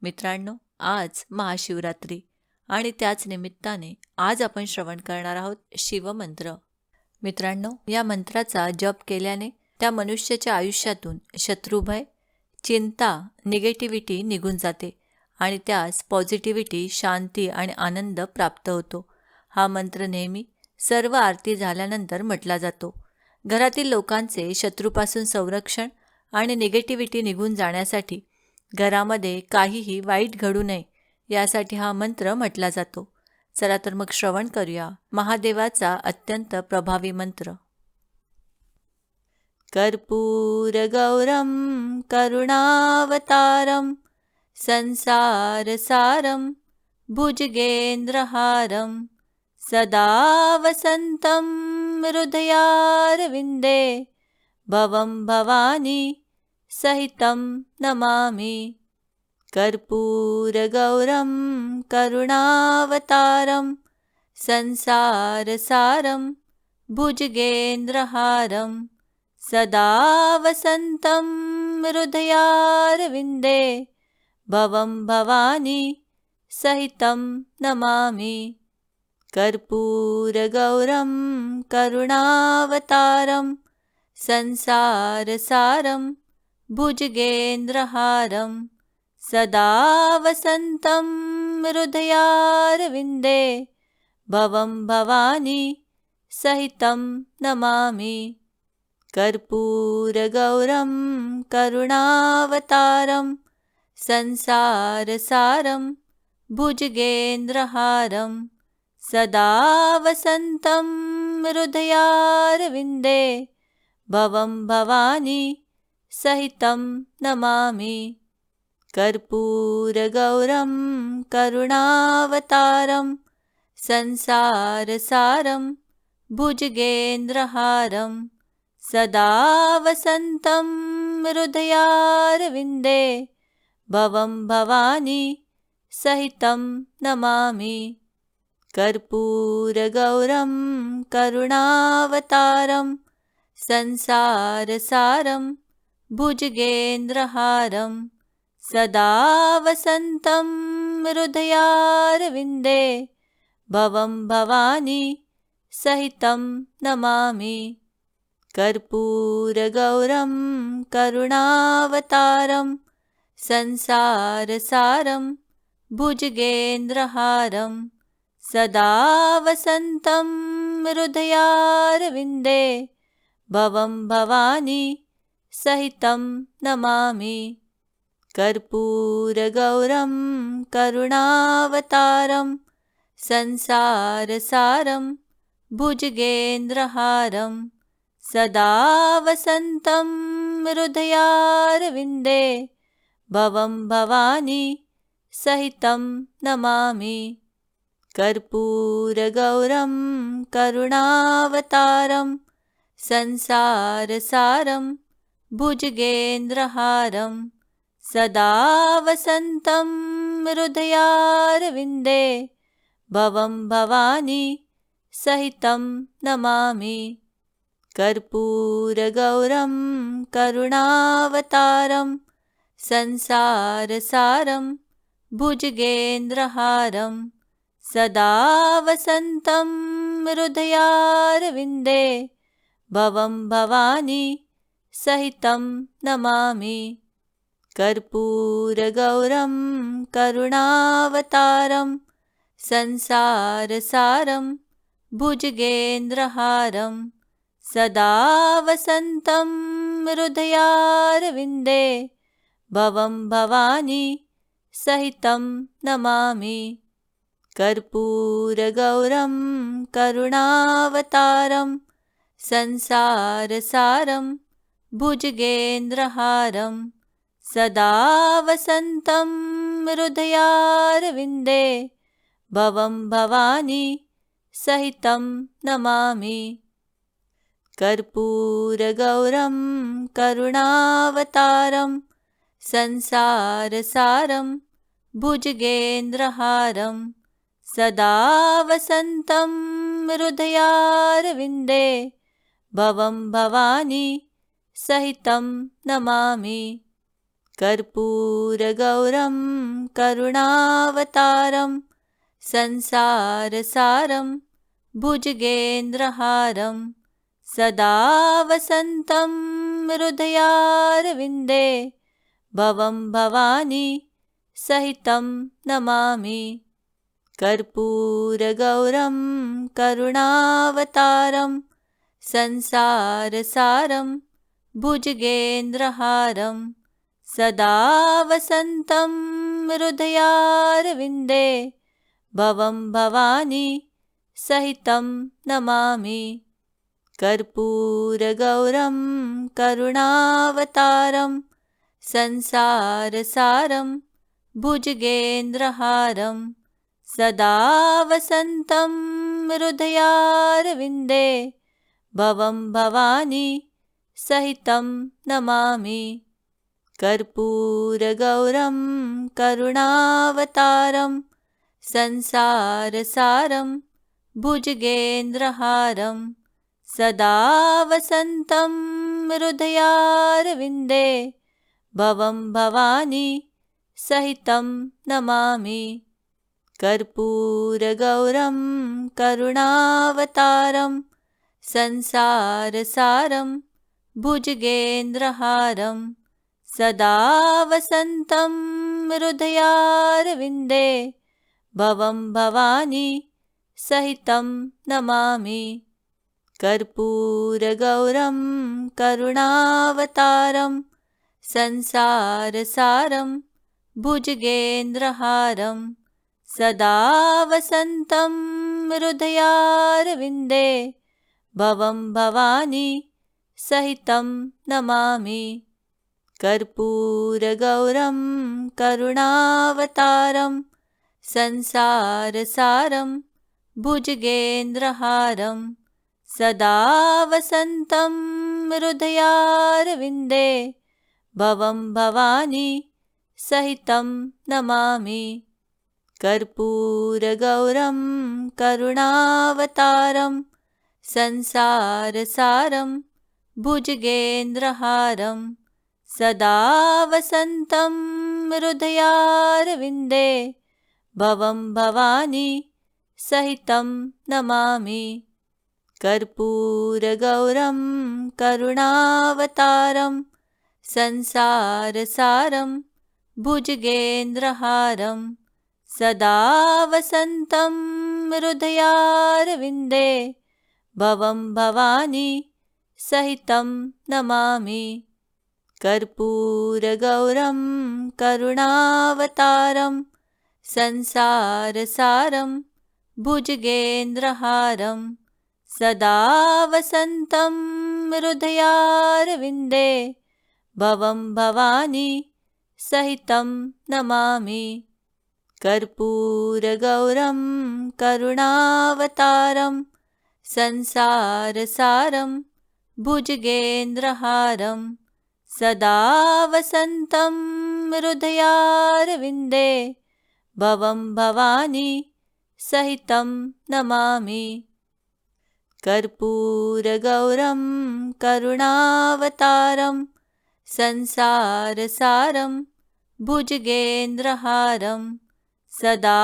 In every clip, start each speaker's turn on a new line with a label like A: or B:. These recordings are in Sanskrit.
A: मित्रांनो, आज महाशिवरात्री आणि त्याच निमित्ताने आज आपण श्रवण करणार आहोत शिवमंत्र. मित्रांनो, या मंत्राचा जप केल्याने त्या मनुष्याच्या आयुष्यातून शत्रुभय, चिंता, निगेटिव्हिटी निघून जाते आणि त्यास पॉझिटिव्हिटी, शांती आणि आनंद प्राप्त होतो. हा मंत्र नेहमी सर्व आरती झाल्यानंतर म्हटला जातो. घरातील लोकांचे शत्रूपासून संरक्षण आणि निगेटिव्हिटी निघून जाण्यासाठी, घरामध्ये काहीही वाईट घडू नये यासाठी हा मंत्र म्हटला जातो. चला तर मग श्रवण करूया महादेवाचा अत्यंत प्रभावी मंत्र. कर्पूरगौरं करुणावतारं संसारसारं भुजगेन्द्रहारं सदा वसन्तं हृदयारविन्दे भवं भवानी सहितं नमामि. कर्पूरगौरं करुणावतारं संसारसारं भुजगेन्द्रहारं सदा वसन्तं हृदयारविन्दे भवं भवानी सहितं नमामि. कर्पूरगौरं करुणावतारं संसारसारं भुजगेन्द्रहारं सदा वसन्तं हृदयारविन्दे भवं भवानी सहितं नमामि. कर्पूरगौरं करुणावतारं संसारसारं भुजगेन्द्रहारं सदा वसन्तं हृदयारविन्दे भवं भवानी सहितं नमामि. कर्पूरगौरं करुणावतारं संसारसारं भुजगेन्द्रहारं सदा वसन्तं हृदयारविन्दे भवं भवानी सहितं नमामि. कर्पूरगौरं करुणावतारं संसारसारं भुजगेन्द्रहारं सदा वसन्तं हृदयारविन्दे भवं भवानी सहितं नमामि. कर्पूरगौरं करुणावतारं संसारसारं भुजगेन्द्रहारं सदा वसन्तं हृदयारविन्दे भवं भवानी सहितं नमामि. कर्पूरगौरं करुणावतारं संसारसारं भुजगेन्द्रहारं सदा वसन्तं हृदयारविन्दे भवं भवानी सहितं नमामि. कर्पूरगौरं करुणावतारं संसारसारं भुजगेन्द्रहारं सदा वसन्तं हृदयारविन्दे भवं भवानी सहितं नमामि. कर्पूरगौरं करुणावतारं संसारसारं भुजगेन्द्रहारं सदा वसन्तं हृदयारविन्दे भवं भवानी सहितं नमामि. कर्पूरगौरं करुणावतारं संसारसारं भुजगेन्द्रहारं सदा वसन्तं हृदयारविन्दे भवं भवानी सहितं नमामि. कर्पूरगौरं करुणावतारं संसारसारं भुजगेन्द्रहारं सदा वसन्तं हृदयारविन्दे भवं भवानी सहितं नमामि. कर्पूरगौरं करुणावतारं संसारसारं भुजगेन्द्रहारं सदा वसन्तं हृदयारविन्दे भवं भवानी सहितं नमामि. कर्पूरगौरं करुणावतारं संसारसारं भुजगेन्द्रहारं सदा वसन्तं हृदयारविन्दे भवं भवानी सहितं नमामि। कर्पूरगौरं करुणावतारं संसारसारं भुजगेन्द्रहारं सदा वसन्तं हृदयारविन्दे भवं भवानी सहितं नमामि। कर्पूरगौरं करुणावतारं संसारसारं भुजगेन्द्रहारं सदा वसन्तं हृदयारविन्दे भवं भवानी सहितं नमामि। कर्पूरगौरं करुणावतारं संसारसारं भुजगेन्द्रहारं सदा वसन्तं हृदयारविन्दे भवं भवानी सहितं नमामि। कर्पूरगौरं करुणावतारं संसारसारं भुजगेन्द्रहारं सदा वसन्तं हृदयारविन्दे भवं भवानी सहितं नमामि। कर्पूरगौरं करुणावतारं संसारसारं भुजगेन्द्रहारं सदा वसन्तं हृदयारविन्दे भवं भवानी सहितं नमामि। कर्पूरगौरं करुणावतारं संसारसारं भुजगेन्द्रहारं सदा वसन्तं हृदयारविन्दे भवं भवानी सहितं नमामि। कर्पूरगौरं करुणावतारं संसारसारं भुजगेन्द्रहारं सदा वसन्तं हृदयारविन्दे भवं भवानी सहितं नमामि। कर्पूरगौरं करुणावतारं संसारसारं भुजगेन्द्रहारं सदा वसन्तं हृदयारविन्दे भवं भवानी सहितं नमामि। कर्पूरगौरं करुणावतारं संसारसारं भुजगेन्द्रहारं सदा वसन्तं हृदयारविन्दे भवं भवानी सहितं नमामि। कर्पूरगौरं करुणावतारं संसारसारं भुजगेन्द्रहारं सदा वसन्तं हृदयारविन्दे भवं भवानी सहितं नमामि। कर्पूरगौरं करुणावतारं संसारसारं भुजगेन्द्रहारं सदा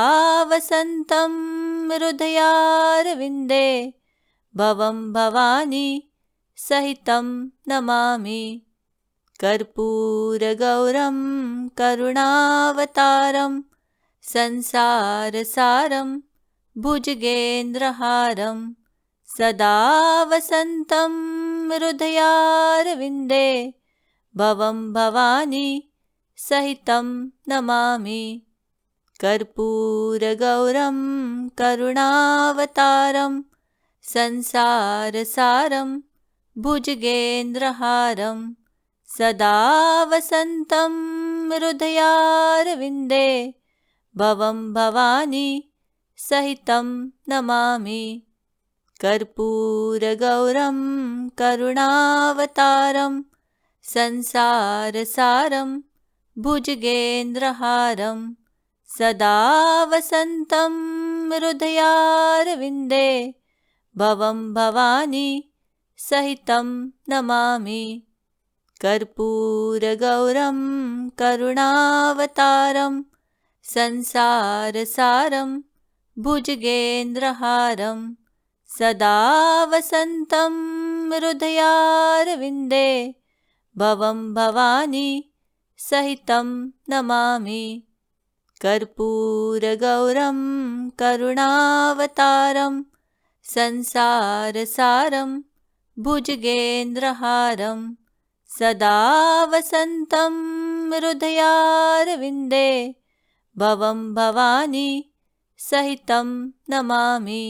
A: वसन्तं हृदयारविन्दे भवं भवानी सहितं नमामि। कर्पूरगौरं करुणावतारं संसारसारं भुजगेन्द्रहारं सदा वसन्तं हृदयारविन्दे भवं भवानी सहितं नमामि। कर्पूरगौरं करुणावतारं संसारसारं भुजगेन्द्रहारं सदा वसन्तं हृदयारविन्दे भवं भवानी सहितं नमामि। कर्पूरगौरं करुणावतारं संसारसारं भुजगेन्द्रहारं सदा वसन्तं हृदयारविन्दे भवं भवानी सहितं नमामि। कर्पूरगौरं करुणावतारं संसारसारं भुजगेन्द्रहारं सदा वसन्तं हृदयारविन्दे भवं भवानी सहितं नमामि। कर्पूरगौरं करुणावतारं संसारसारं भुजगेन्द्रहारं सदा वसन्तं हृदयारविन्दे भवं भवानी सहितं नमामि।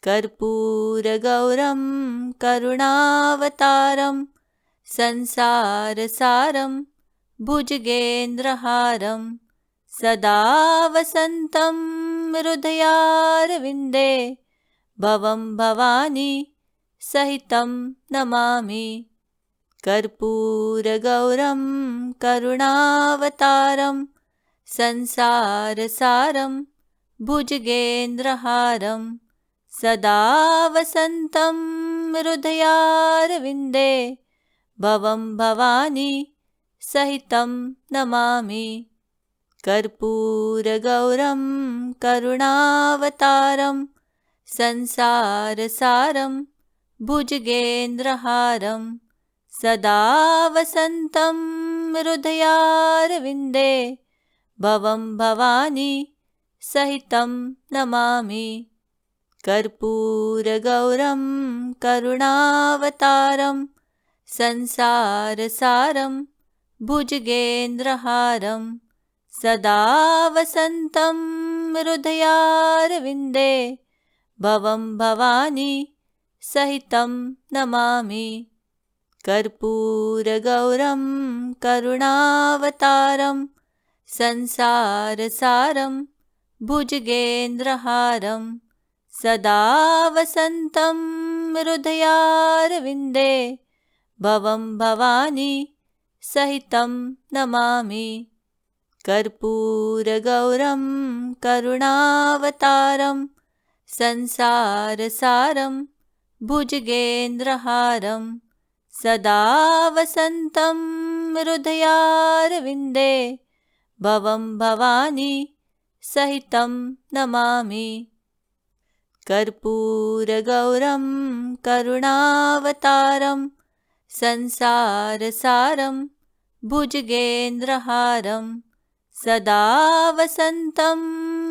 A: कर्पूरगौरं करुणावतारं संसारसारं भुजगेन्द्रहारं सदा वसन्तं हृदयारविन्दे भवं भवानी सहितं नमामि। कर्पूरगौरं करुणावतारं संसारसारं भुजगेन्द्रहारं सदा वसन्तं हृदयारविन्दे भवं भवानी सहितं नमामि। कर्पूरगौरं करुणावतारं संसारसारं भुजगेन्द्रहारं सदा वसन्तं हृदयारविन्दे भवं भवानी सहितं नमामि। कर्पूरगौरं करुणावतारं संसारसारं भुजगेन्द्रहारं सदा वसन्तं हृदयारविन्दे भवं भवानी सहितं नमामि। कर्पूरगौरं करुणावतारं संसारसारं भुजगेन्द्रहारं सदा वसन्तं हृदयारविन्दे भवं भवानी सहितं नमामि। कर्पूरगौरं करुणावतारं संसारसारं भुजगेन्द्रहारं सदा वसन्तं हृदयारविन्दे भवं भवानी सहितं नमामि। कर्पूरगौरं करुणावतारं संसारसारं भुजगेन्द्रहारं सदा वसन्तं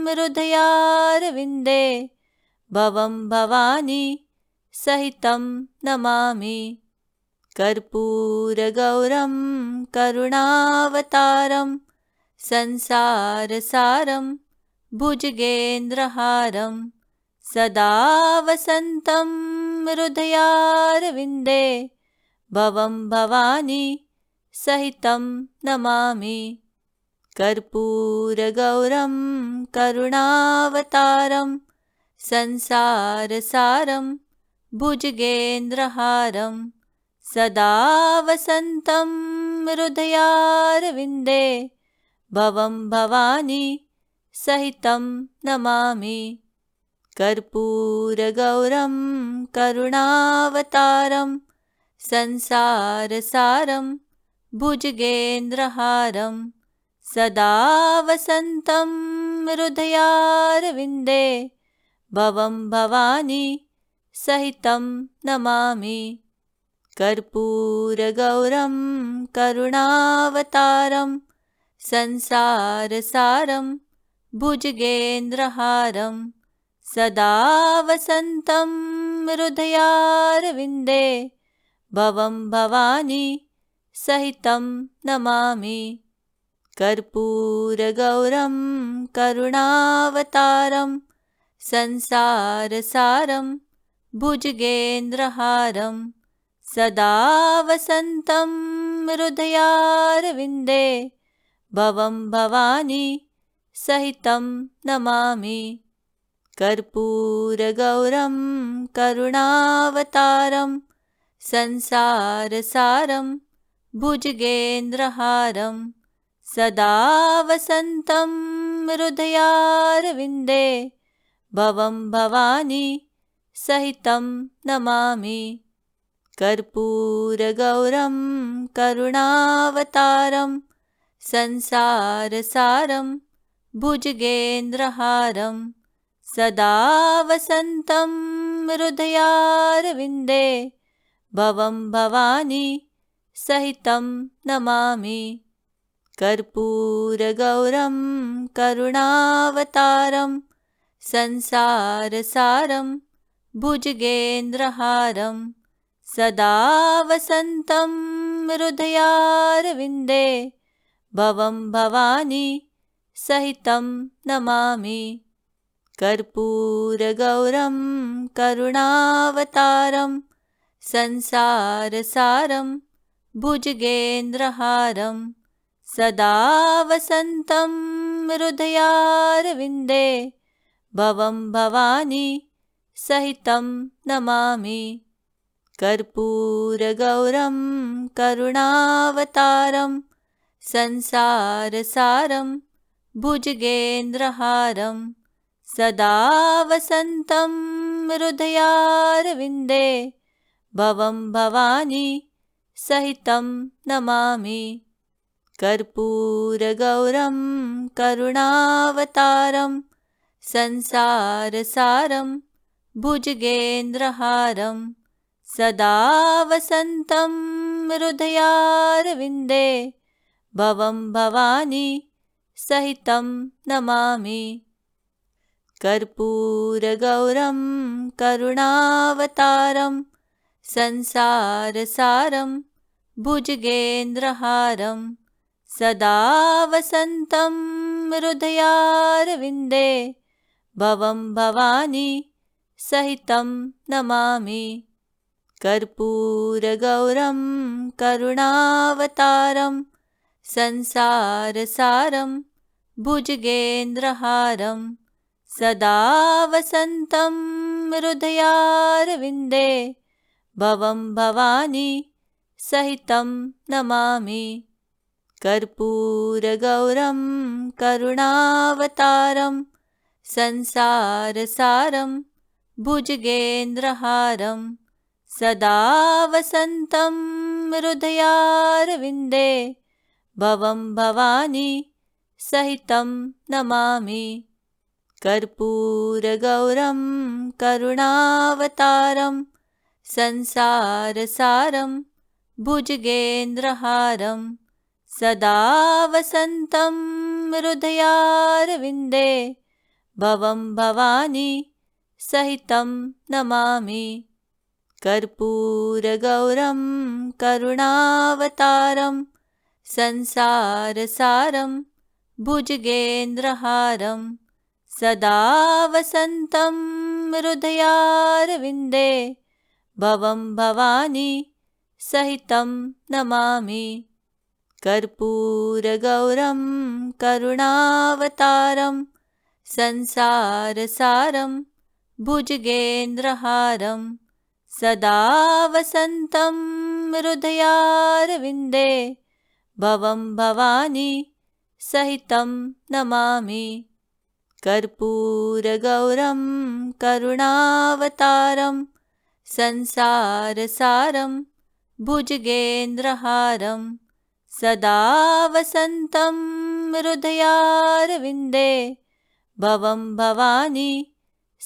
A: हृदयारविन्दे भवं भवानी सहितं नमामि। कर्पूरगौरं करुणावतारं संसारसारं भुजगेन्द्रहारं सदा वसन्तं हृदयारविन्दे भवं भवानी सहितं नमामि। कर्पूरगौरं करुणावतारं संसारसारं भुजगेन्द्रहारं सदा वसन्तं हृदयारविन्दे भवं भवानी सहितं नमामि। कर्पूरगौरं करुणावतारं संसारसारं भुजगेन्द्रहारं सदा वसन्तं हृदयारविन्दे भवं भवानी सहितं नमामि। कर्पूरगौरं करुणावतारं संसारसारं भुजगेन्द्रहारं सदा वसन्तं हृदयारविन्दे भवं भवानी सहितं नमामि। कर्पूरगौरं करुणावतारं संसारसारं भुजगेन्द्रहारं सदा वसन्तं हृदयारविन्दे भवं भवानी सहितं नमामि। कर्पूरगौरं करुणावतारं संसारसारं भुजगेन्द्रहारं सदा वसन्तं हृदयारविन्दे भवं भवानी सहितं नमामि। कर्पूरगौरं करुणावतारं संसारसारं भुजगेन्द्रहारं सदा वसन्तं हृदयारविन्दे भवं भवानी सहितं नमामि। कर्पूरगौरं करुणावतारं संसारसारं भुजगेन्द्रहारं सदा वसन्तं हृदयारविन्दे भवं भवानी सहितं नमामि। कर्पूरगौरं करुणावतारं संसारसारं भुजगेन्द्रहारं सदा वसन्तं हृदयारविन्दे भवं भवानी सहितं नमामि। कर्पूरगौरं करुणावतारं संसारसारं भुजगेन्द्रहारं सदा वसन्तं हृदयारविन्दे भवं भवानी सहितं नमामि। कर्पूरगौरं करुणावतारं संसारसारं भुजगेन्द्रहारं सदा वसन्तं हृदयारविन्दे भवं भवानी सहितं नमामि। कर्पूरगौरं करुणावतारं संसारसारं भुजगेन्द्रहारं सदा वसन्तं हृदयारविन्दे भवं भवानी सहितं नमामि। कर्पूरगौरं करुणावतारं संसारसारं भुजगेन्द्रहारं सदा वसन्तं हृदयारविन्दे भवं भवानी सहितं नमामि। कर्पूरगौरं करुणावतारं संसारसारं भुजगेन्द्रहारं सदा वसन्तं हृदयारविन्दे भवं भवानी सहितं नमामि। कर्पूरगौरं करुणावतारं संसारसारं भुजगेन्द्रहारं सदा वसन्तं हृदयारविन्दे भवं भवानी सहितं नमामि। कर्पूरगौरं करुणावतारं संसारसारं भुजगेन्द्रहारं सदा वसन्तं हृदयारविन्दे भवं भवानी सहितं नमामि। कर्पूरगौरं करुणावतारं संसारसारं भुजगेन्द्रहारं सदा वसन्तं हृदयारविन्दे भवं भवानी सहितं नमामि। कर्पूरगौरं करुणावतारं संसारसारं भुजगेन्द्रहारं सदा वसन्तं हृदयारविन्दे भवं भवानी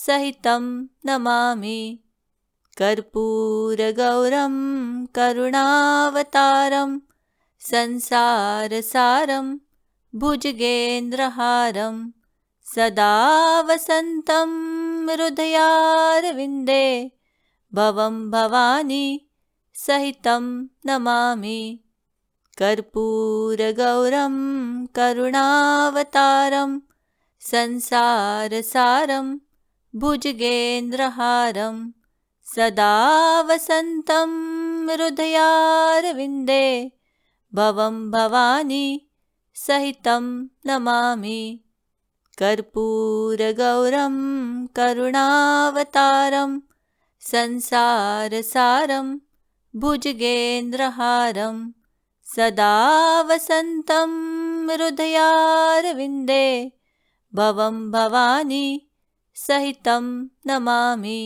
A: सहितं नमामि। कर्पूरगौरं करुणावतारं संसारसारं भुजगेन्द्रहारं सदा वसन्तं हृदयारविन्दे भवं भवानी सहितं नमामि। कर्पूरगौरं करुणावतारं संसारसारं भुजगेन्द्रहारं सदा वसन्तं हृदयारविन्दे भवं भवानी सहितं नमामि। कर्पूरगौरं करुणावतारं संसारसारं भुजगेन्द्रहारं सदा वसन्तं हृदयारविन्दे भवं भवानी सहितं नमामि।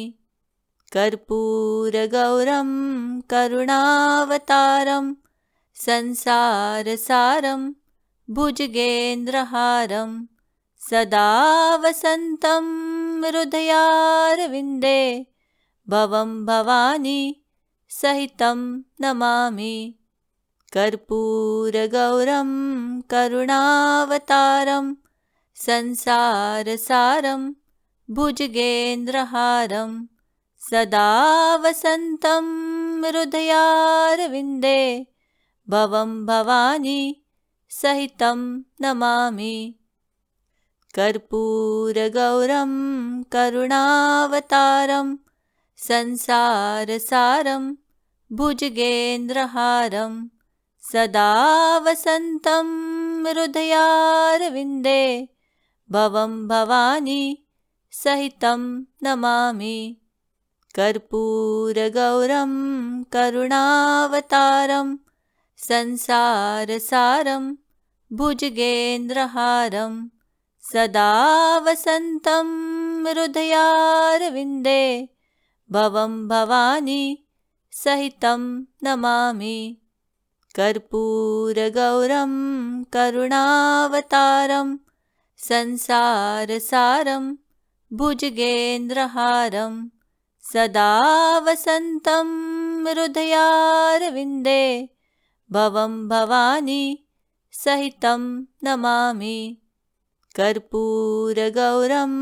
A: कर्पूरगौरं करुणावतारं संसारसारं भुजगेन्द्रहारं सदा वसन्तं हृदयारविन्दे भवं भवानी सहितं नमामि। कर्पूरगौरं करुणावतारं संसारसारं भुजगेन्द्रहारं सदा वसन्तं हृदयारविन्दे भवं भवानी सहितं नमामि। कर्पूरगौरं करुणावतारं संसारसारं भुजगेन्द्रहारं सदा वसन्तं हृदयारविन्दे भवं भवानी सहितं नमामि। कर्पूरगौरं करुणावतारं संसारसारं भुजगेन्द्रहारं सदा वसन्तं हृदयारविन्दे भवं भवानी सहितं नमामि। कर्पूरगौरं करुणावतारं संसारसारं भुजगेन्द्रहारं सदा वसन्तं हृदयारविन्दे भवं भवानी सहितं नमामि। कर्पूरगौरं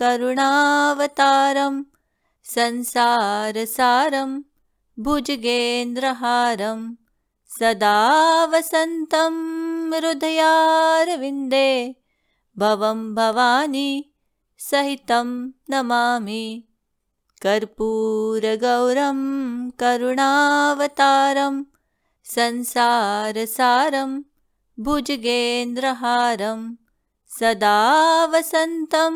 A: करुणावतारं संसारसारं भुजगेन्द्रहारं सदा वसन्तं हृदयारविन्दे भवं भवानी सहितं नमामि। कर्पूरगौरं करुणावतारं संसारसारं भुजगेन्द्रहारं सदा वसन्तं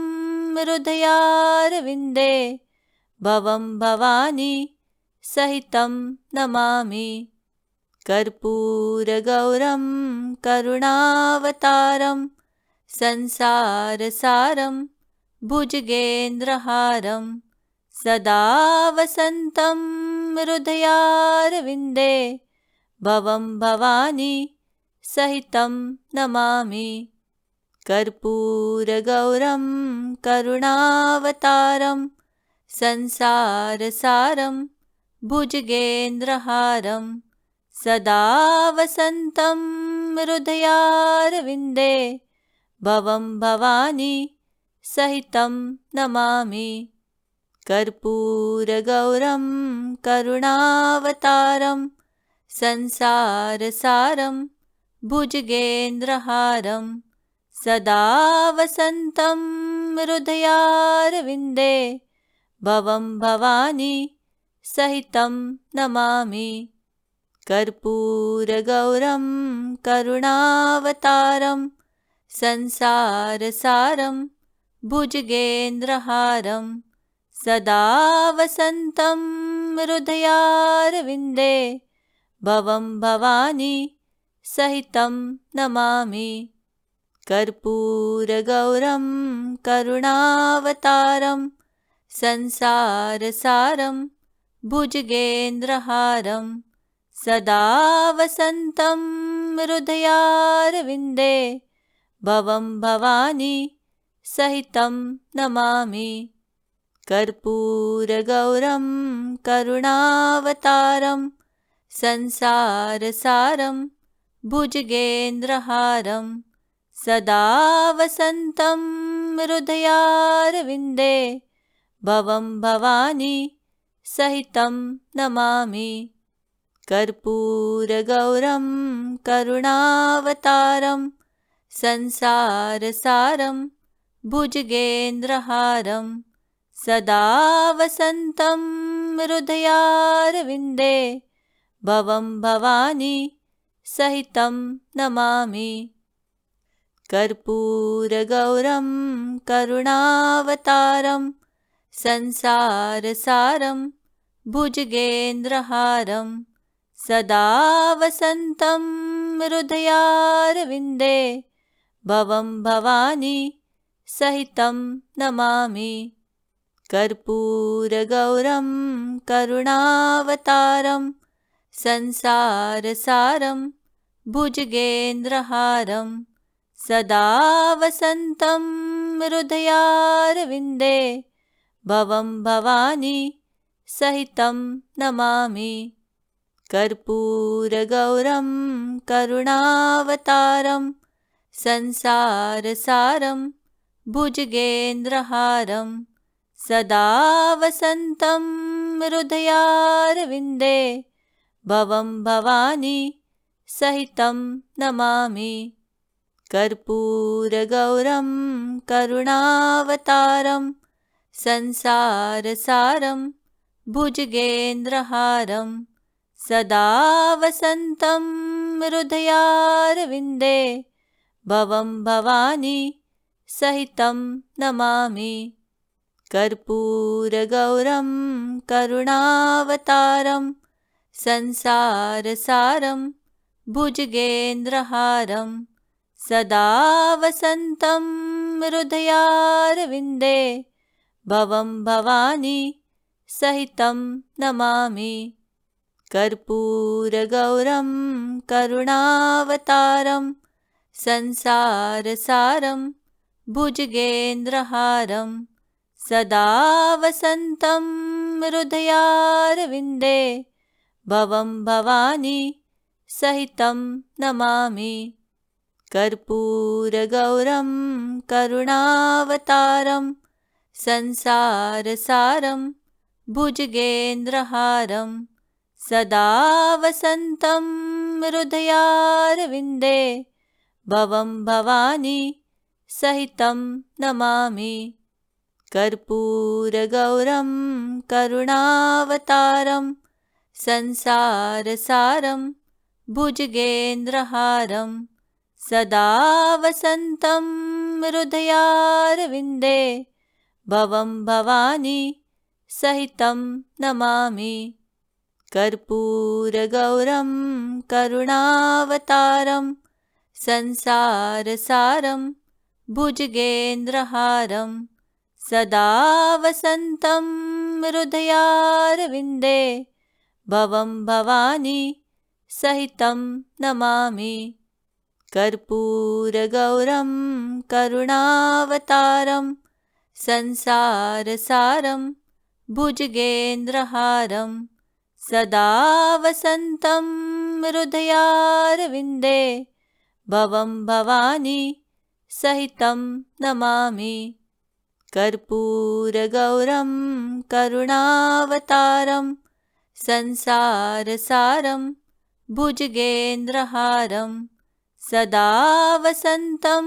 A: हृदयारविन्दे भवं भवानी सहितं नमामि। कर्पूरगौरं करुणावतारं संसारसारं भुजगेन्द्रहारं सदा वसन्तं हृदयारविन्दे भवं भवानी सहितं नमामि। कर्पूरगौरं करुणावतारं संसारसारं भुजगेन्द्रहारं सदा वसन्तं हृदयारविन्दे भवं भवानी सहितं नमामि। कर्पूरगौरं करुणावतारं संसारसारं भुजगेन्द्रहारं सदा वसन्तं हृदयारविन्दे भवं भवानी सहितं नमामि। कर्पूरगौरं करुणावतारं संसारसारं भुजगेन्द्रहारं सदा वसन्तं हृदयारविन्दे भवं भवानी सहितं नमामि। कर्पूरगौरं करुणावतारं संसारसारं भुजगेन्द्रहारं सदा वसन्तं हृदयारविन्दे भवं भवानी सहितं नमामि। कर्पूरगौरं करुणावतारं संसारसारं भुजगेन्द्रहारं सदा वसन्तं हृदयारविन्दे भवं भवानी सहितं नमामि। कर्पूरगौरं करुणावतारं संसारसारं भुजगेन्द्रहारं सदा वसन्तं हृदयारविन्दे भवं भवानी सहितं नमामि। कर्पूरगौरं करुणावतारं संसारसारं भुजगेन्द्रहारं सदा वसन्तं हृदयारविन्दे भवं भवानी सहितं नमामि। कर्पूरगौरं करुणावतारं संसारसारं भुजगेन्द्रहारं सदा वसन्तं हृदयारविन्दे भवं भवानी सहितं नमामि। कर्पूरगौरं करुणावतारं संसारसारं भुजगेन्द्रहारं सदा वसन्तं हृदयारविन्दे भवं भवानी सहितं नमामि। कर्पूरगौरं करुणावतारं संसारसारं भुजगेन्द्रहारं सदा वसन्तं हृदयारविन्दे भवं भवानी सहितं नमामि। कर्पूरगौरं करुणावतारं संसारसारं भुजगेन्द्रहारं सदा वसन्तं हृदयारविन्दे भवं भवानी सहितं नमामि। कर्पूरगौरं करुणावतारं संसारसारं भुजगेन्द्रहारं सदा वसन्तं हृदयारविन्दे भवं भवानी सहितं नमामि। कर्पूरगौरं करुणावतारं संसारसारं भुजगेन्द्रहारं सदा वसन्तं हृदयारविन्दे भवं भवानी सहितं नमामि। कर्पूरगौरं करुणावतारं संसारसारं भुजगेन्द्रहारं सदा वसन्तं हृदयारविन्दे भवं भवानी सहितं नमामि। कर्पूरगौरं करुणावतारं संसारसारं भुजगेन्द्रहारं सदा वसन्तं हृदयारविन्दे भवं भवानी सहितं नमामि। कर्पूरगौरं करुणावतारं संसारसारं भुजगेन्द्रहारं सदा वसन्तं हृदयारविन्दे भवं भवानी सहितं नमामि। कर्पूरगौरं करुणावतारं संसारसारं भुजगेन्द्रहारं सदा वसन्तं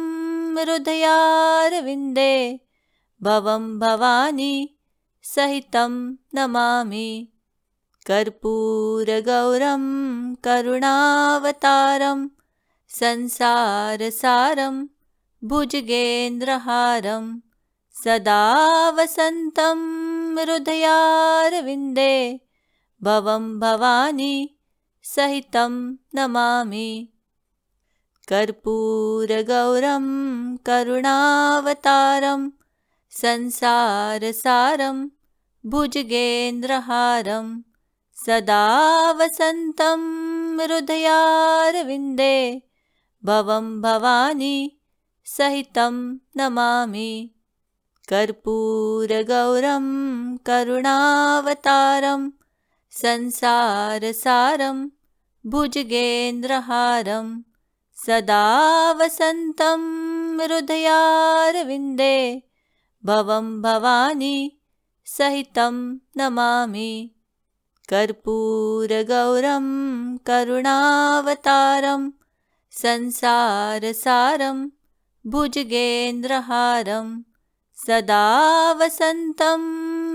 A: हृदयारविन्दे भवं भवानी सहितं नमामि। कर्पूरगौरं करुणावतारं संसारसारं भुजगेन्द्रहारं सदा वसन्तं हृदयारविन्दे भवं भवानी सहितं नमामि। कर्पूरगौरं करुणावतारं संसारसारं भुजगेन्द्रहारं सदा वसन्तं हृदयारविन्दे भवं भवानी सहितं नमामि। कर्पूरगौरं करुणावतारं संसारसारं भुजगेन्द्रहारं सदा वसन्तं हृदयारविन्दे भवं भवानी सहितं नमामि। कर्पूरगौरं करुणावतारं संसारसारं भुजगेन्द्रहारं सदा वसन्तं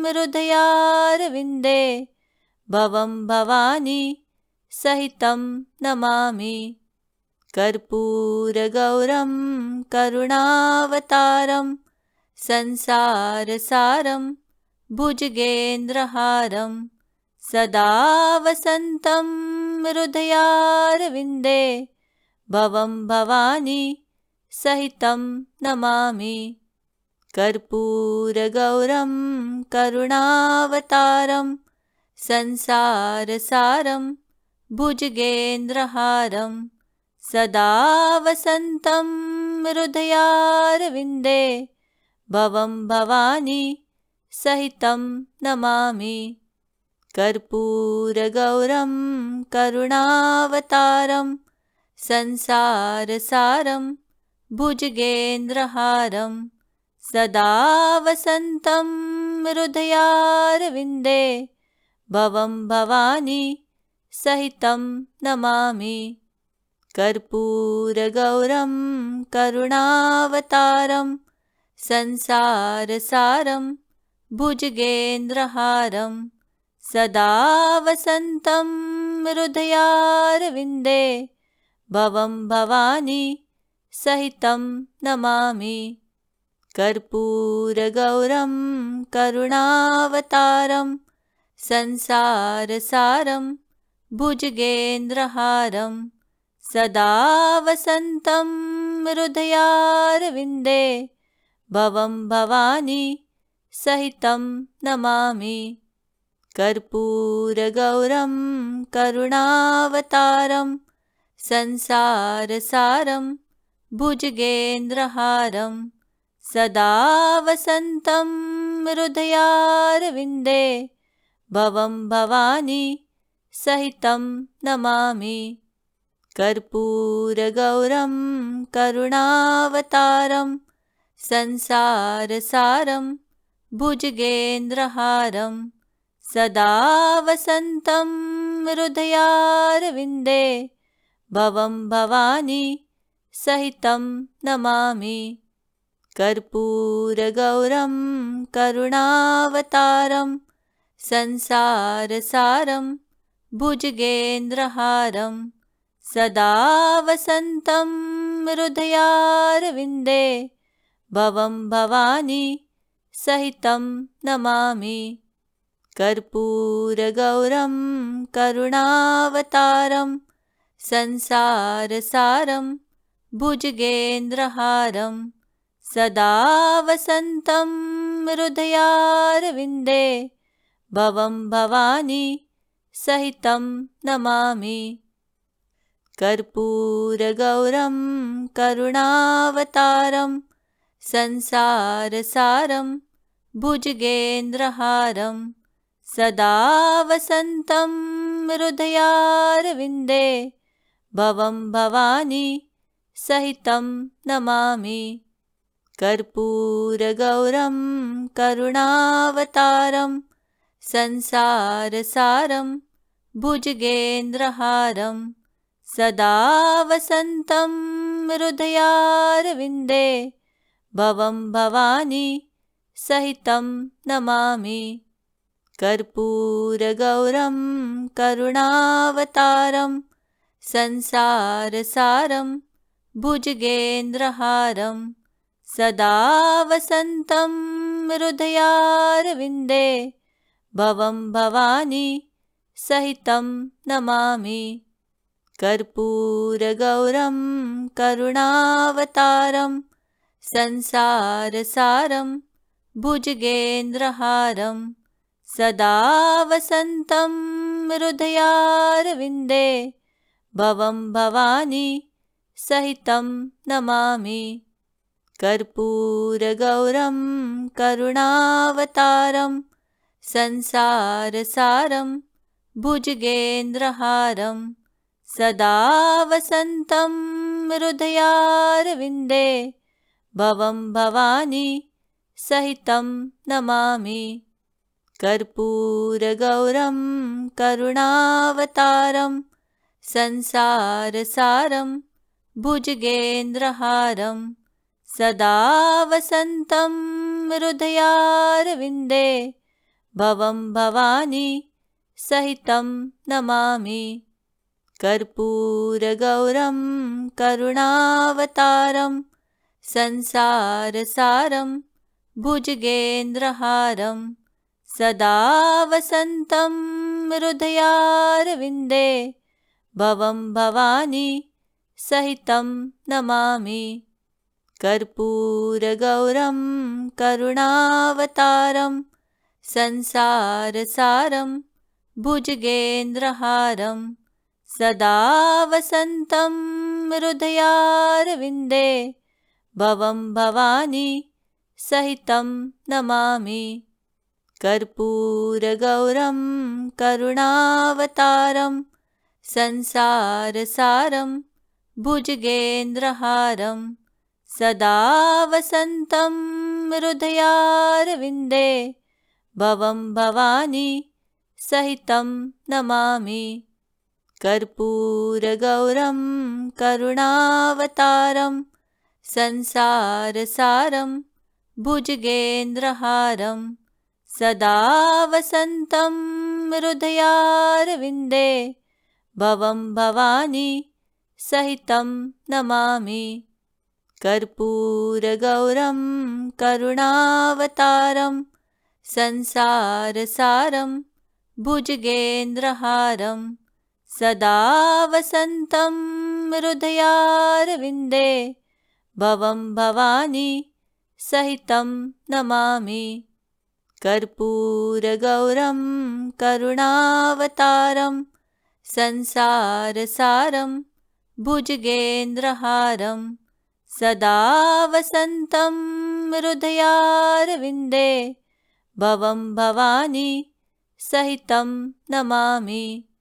A: हृदयारविन्दे भवं भवानी सहितं नमामि। कर्पूरगौरं करुणावतारं संसारसारं भुजगेन्द्रहारं सदा वसन्तं हृदयारविन्दे भवं भवानी सहितं नमामि। कर्पूरगौरं करुणावतारं संसारसारं भुजगेन्द्रहारं सदा वसन्तं हृदयारविन्दे भवं भवानी सहितं नमामि। कर्पूरगौरं करुणावतारं संसारसारं भुजगेन्द्रहारं सदा वसन्तं हृदयारविन्दे भवं भवानी सहितं नमामि। कर्पूरगौरं करुणावतारं संसारसारं भुजगेन्द्रहारं सदा वसन्तं हृदयारविन्दे भवं भवानी सहितं नमामि। कर्पूरगौरं करुणावतारं संसारसारं भुजगेन्द्रहारं सदा वसन्तं हृदयारविन्दे भवं भवानी सहितं नमामि। कर्पूरगौरं करुणावतारं संसारसारं भुजगेन्द्रहारं सदा वसन्तं हृदयारविन्दे भवं भवानी सहितं नमामि। कर्पूरगौरं करुणावतारं संसारसारं भुजगेन्द्रहारं सदा वसन्तं हृदयारविन्दे भवं भवानी सहितं नमामि। कर्पूरगौरं करुणावतारं संसारसारं भुजगेन्द्रहारं सदा वसन्तं हृदयारविन्दे भवं भवानी सहितं नमामि। कर्पूरगौरं करुणावतारं संसारसारं भुजगेन्द्रहारं सदा वसन्तं हृदयारविन्दे भवं भवानी सहितं नमामि। कर्पूरगौरं करुणावतारं संसारसारं भुजगेन्द्रहारं सदा वसन्तं हृदयारविन्दे भवं भवानी सहितं नमामि। कर्पूरगौरं करुणावतारं संसारसारं भुजगेन्द्रहारं सदा वसन्तं हृदयारविन्दे भवं भवानी सहितं नमामि। कर्पूरगौरं करुणावतारं संसारसारं भुजगेन्द्रहारं सदा वसन्तं हृदयारविन्दे भवं भवानी सहितं नमामि। कर्पूरगौरं करुणावतारं संसारसारं भुजगेन्द्रहारं सदा वसन्तं हृदयारविन्दे भवं भवानी सहितं नमामि। कर्पूरगौरं करुणावतारं संसारसारं भुजगेन्द्रहारं सदा वसन्तं हृदयारविन्दे भवं भवानी सहितं नमामि। कर्पूरगौरं करुणावतारं संसारसारं भुजगेन्द्रहारं सदा वसन्तं हृदयारविन्दे भवं भवानी सहितं नमामि। कर्पूरगौरं करुणावतारं संसारसारं भुजगेन्द्रहारं सदा वसन्तं हृदयारविन्दे भवं भवानी सहितं नमामि। कर्पूरगौरं करुणावतारं संसारसारं भुजगेन्द्रहारं सदा वसन्तं हृदयारविन्दे भवं भवानी सहितं नमामि। कर्पूरगौरं करुणावतारं संसारसारं भुजगेन्द्रहारं सदा वसन्तं हृदयारविन्दे भवं भवानी सहितं नमामि। कर्पूरगौरं करुणावतारं संसारसारं भुजगेन्द्रहारं सदा वसन्तं हृदयारविन्दे भवं भवानी सहितं नमामि। कर्पूरगौरं करुणावतारं संसारसारं भुजगेन्द्रहारं सदा वसन्तं हृदयारविन्दे भवं भवानी सहितं नमामि। कर्पूरगौरं करुणावतारं संसारसारं भुजगेन्द्रहारं सदा वसन्तं हृदयारविन्दे भवं भवानी सहितं नमामि। कर्पूरगौरं करुणावतारं संसारसारं भुजगेन्द्रहारं सदा वसन्तं हृदयारविन्दे भवं भवानी सहितं नमामि। कर्पूरगौरं करुणावतारं संसारसारं भुजगेन्द्रहारं सदा वसन्तं हृदयारविन्दे भवं भवानी सहितं नमामि।